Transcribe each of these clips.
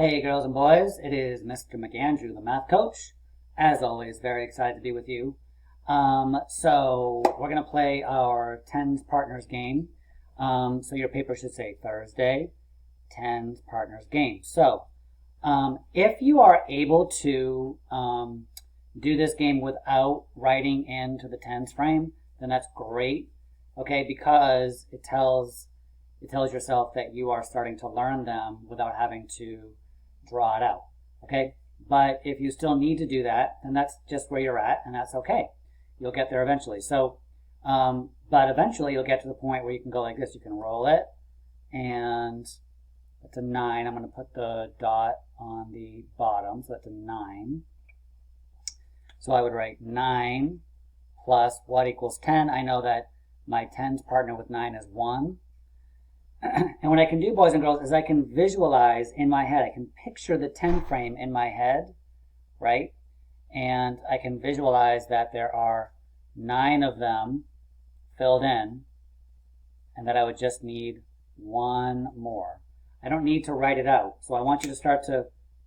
Hey girls and boys, it is Mr. McAndrew, the math coach. As always, very excited to be with you. So we're going to play our tens partners game. So your paper should say Thursday, tens partners game. So if you are able to do this game without writing into the tens frame, then that's great. Okay, because it tells yourself that you are starting to learn them without having to draw it out. Okay, but if you still need to do that, then that's just where you're at, and that's okay. You'll get there eventually. So, but eventually you'll get to the point where you can go like this. You can roll it, and that's a 9. I'm going to put the dot on the bottom, so that's a 9. So I would write 9 plus what equals 10. I know that my tens partner with 9 is 1. And what I can do, boys and girls, is I can visualize in my head. I can picture the 10 frame in my head, right? And I can visualize that there are 9 of them filled in, and that I would just need 1 more. I don't need to write it out. So I want you to start to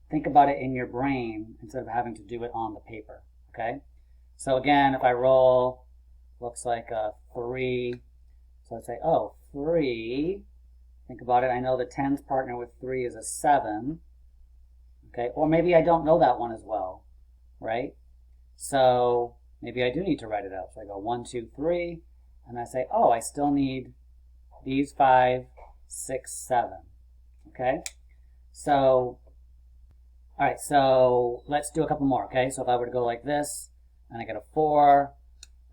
think about it in your brain instead of having to do it on the paper, okay? So again, if I roll, looks like a 3. So I'd say, oh, 3. Think about it. I know the tens partner with 3 is a 7. Okay, or maybe I don't know that one as well, right? So maybe I do need to write it out. So I go 1, 2, 3, and I say, oh, I still need these 5, 6, 7. Okay, so, all right, so let's do a couple more, okay? So if I were to go like this, and I get a 4,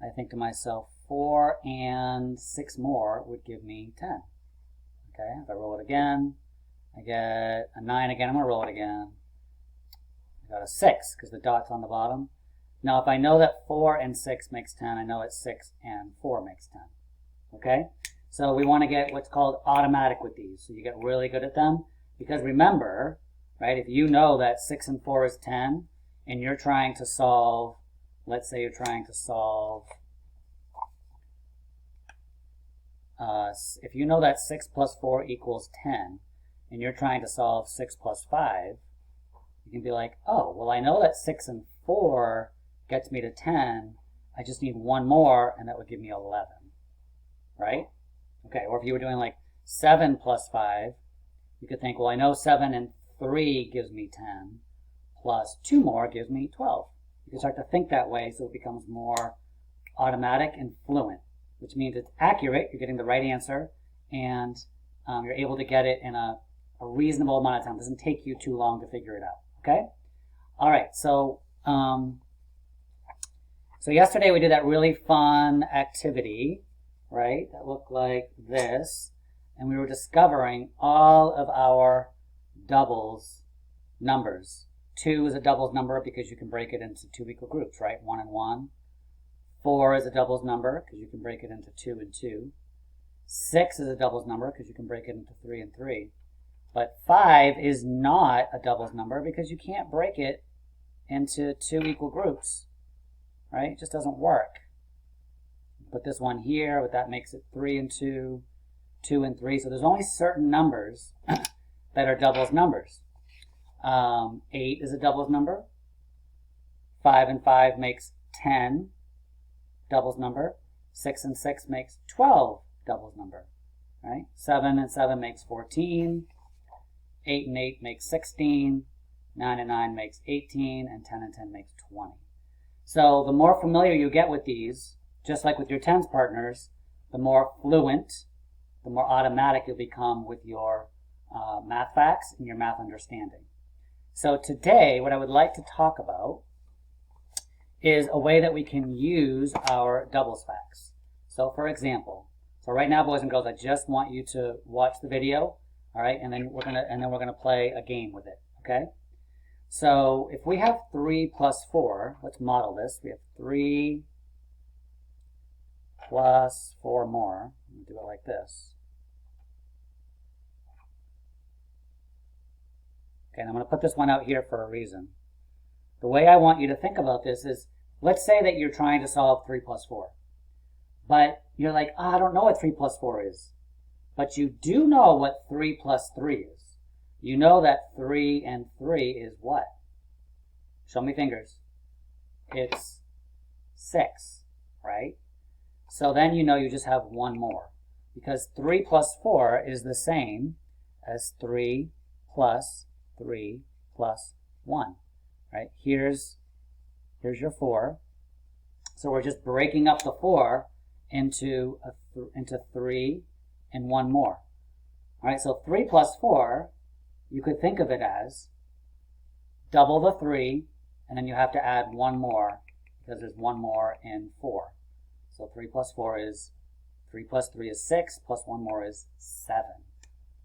I think to myself, 4 and 6 more would give me 10. Okay, if I roll it again, I get a 9 again. I'm going to roll it again. I got a 6 because the dot's on the bottom. Now, if I know that 4 and 6 makes 10, I know that 6 and 4 makes 10. Okay, so we want to get what's called automatic with these. So you get really good at them because remember, right, if you know that 6 and 4 is 10 and you're trying to solve, let's say you're trying to solve, if you know that 6 plus 4 equals 10, and you're trying to solve 6 plus 5, you can be like, oh, well, I know that 6 and 4 gets me to 10. I just need 1 more, and that would give me 11, right? Okay, or if you were doing like 7 plus 5, you could think, well, I know 7 and 3 gives me 10, plus 2 more gives me 12. You can start to think that way so it becomes more automatic and fluent, which means it's accurate, you're getting the right answer, and you're able to get it in a reasonable amount of time. It doesn't take you too long to figure it out, okay? All right, so yesterday we did that really fun activity, right, that looked like this, and we were discovering all of our doubles numbers. 2 is a doubles number because you can break it into 2 equal groups, right, 1 and 1. 4 is a doubles number because you can break it into 2 and 2. 6 is a doubles number because you can break it into 3 and 3. But 5 is not a doubles number because you can't break it into 2 equal groups, right? It just doesn't work. Put this one here, but that makes it 3 and 2, 2 and 3. So there's only certain numbers that are doubles numbers. 8 is a doubles number. 5 and 5 makes 10. Doubles number. 6 and 6 makes 12 doubles number, right? 7 and 7 makes 14. 8 and 8 makes 16. 9 and 9 makes 18. And 10 and 10 makes 20. So the more familiar you get with these, just like with your tens partners, the more fluent, the more automatic you'll become with your math facts and your math understanding. So today, what I would like to talk about is a way that we can use our doubles facts. So for example, so right now, boys and girls, I just want you to watch the video, all right, and then we're gonna play a game with it, okay? So if we have 3 plus 4, let's model this. We have 3 plus 4 more. I'm gonna do it like this. Okay, and I'm gonna put this one out here for a reason. The way I want you to think about this is, let's say that you're trying to solve 3 plus 4. But you're like, oh, I don't know what 3 plus 4 is. But you do know what 3 plus 3 is. You know that 3 and 3 is what? Show me fingers. It's 6, right? So then you know you just have one more, because 3 plus 4 is the same as 3 plus 3 plus 1, right? Here's your 4. So we're just breaking up the 4 into 3 and one more. All right, so 3 plus 4, you could think of it as double the 3, and then you have to add one more, because there's one more in 4. So 3 plus 4 is, 3 plus 3 is 6, plus one more is 7,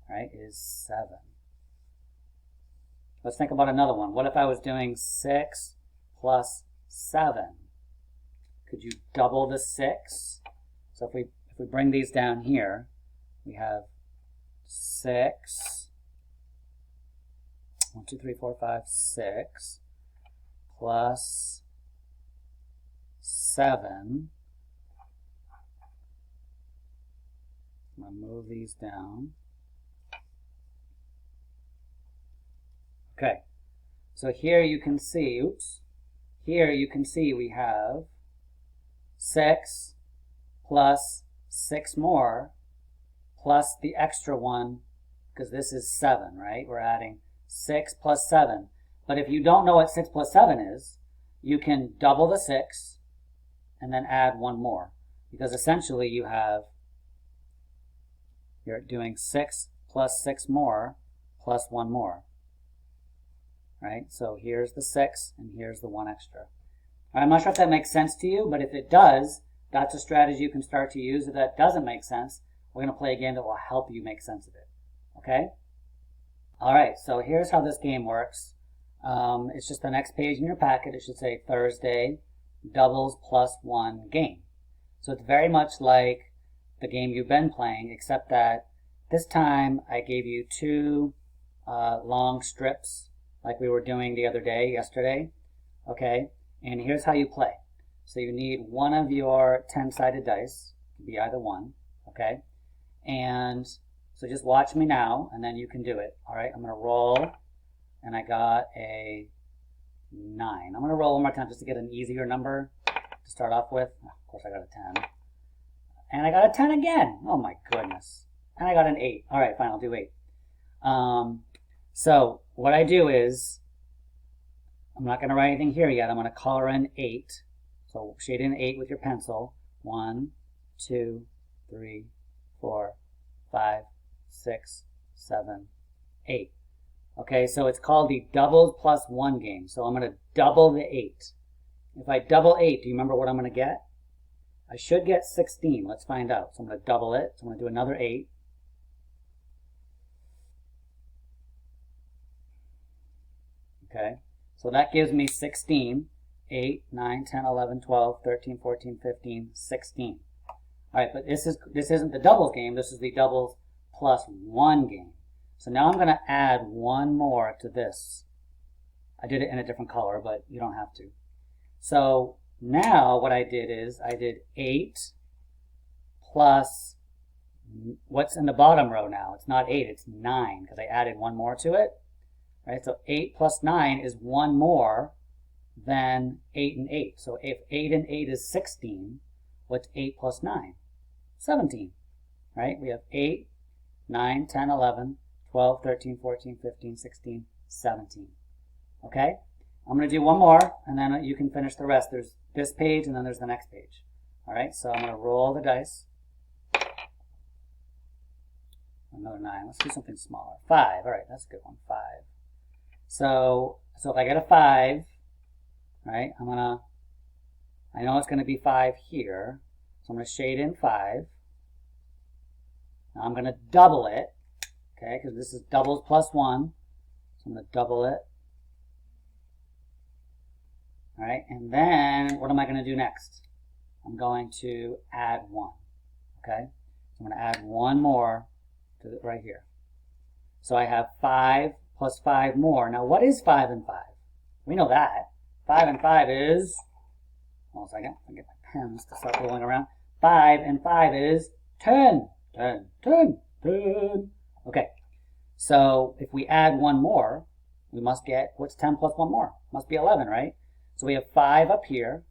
right? Is 7. Let's think about another one. What if I was doing 6 plus 7? Could you double the 6? So if we bring these down here, we have 6, 1, 2, 3, 4, 5, 6, plus 7. I'm going to move these down. Okay, so here you can see, here you can see we have 6 plus 6 more plus the extra one, because this is 7, right? We're adding 6 plus 7. But if you don't know what 6 plus 7 is, you can double the 6 and then add one more, because essentially you're doing 6 plus 6 more plus one more, right? So here's the 6 and here's the 1 extra. I'm not sure if that makes sense to you, but if it does, that's a strategy you can start to use. If that doesn't make sense, we're going to play a game that will help you make sense of it. Okay? All right, so here's how this game works. It's just the next page in your packet. It should say Thursday doubles plus 1 game. So it's very much like the game you've been playing, except that this time I gave you 2 long strips like we were doing the other day, yesterday. Okay, and here's how you play. So you need one of your 10-sided dice, it can be either one, okay? And so just watch me now, and then you can do it. All right, I'm going to roll, and I got a 9. I'm going to roll one more time just to get an easier number to start off with. Of course, I got a 10. And I got a 10 again. Oh, my goodness. And I got an 8. All right, fine, I'll do 8. So what I do is, I'm not going to write anything here yet. I'm going to color in 8. So shade in 8 with your pencil. 1, 2, 3, 4, 5, 6, 7, 8. Okay, so it's called the doubles plus 1 game. So I'm going to double the 8. If I double 8, do you remember what I'm going to get? I should get 16. Let's find out. So I'm going to double it. So I'm going to do another 8. Okay, so that gives me 16. 8, 9, 10, 11, 12, 13, 14, 15, 16. All right, but this isn't the doubles game. This is the doubles plus 1 game. So now I'm going to add one more to this. I did it in a different color, but you don't have to. So now what I did is I did 8 plus what's in the bottom row now. It's not 8, it's 9, because I added one more to it. Right, so 8 plus 9 is one more than 8 and 8. So if 8 and 8 is 16, what's 8 plus 9? 17, right? We have 8, 9, 10, 11, 12, 13, 14, 15, 16, 17. Okay? I'm going to do one more, and then you can finish the rest. There's this page, and then there's the next page. All right, so I'm going to roll the dice. Another 9. Let's do something smaller. 5. All right, that's a good one. 5. So if I get a 5, right, I know it's going to be 5 here, so I'm going to shade in 5. Now I'm going to double it, okay, because this is doubles plus 1, so I'm going to double it. All right, and then what am I going to do next? I'm going to add 1, okay? So I'm going to add one more to right here. So I have 5 plus 5 more. Now what is 5 and 5? We know that. 5 and 5 is, hold on a second, I'll get my pens to start rolling around. 5 and 5 is 10. 10, 10, 10. Okay, So if we add one more, we must get, what's 10 plus one more? Must be 11, right? So we have 5 up here,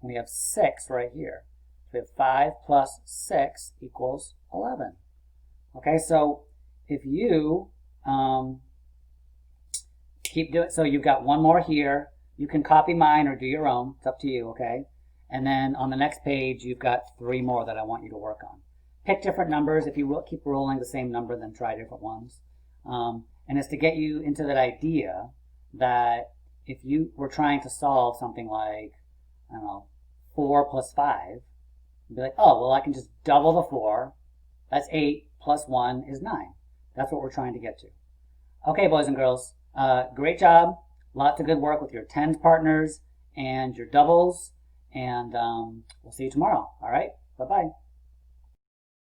and we have 6 right here. So we have 5 plus 6 equals 11. Okay, so if you keep doing, so you've got one more here. You can copy mine or do your own. It's up to you, okay? And then on the next page, you've got 3 more that I want you to work on. Pick different numbers. If you keep rolling the same number, then try different ones. And it's to get you into that idea that if you were trying to solve something like, I don't know, 4 plus 5, you'd be like, oh, well, I can just double the 4. That's 8 plus 1 is 9. That's what we're trying to get to. Okay, boys and girls, great job. Lots of good work with your tens partners and your doubles. And we'll see you tomorrow. All right? Bye-bye.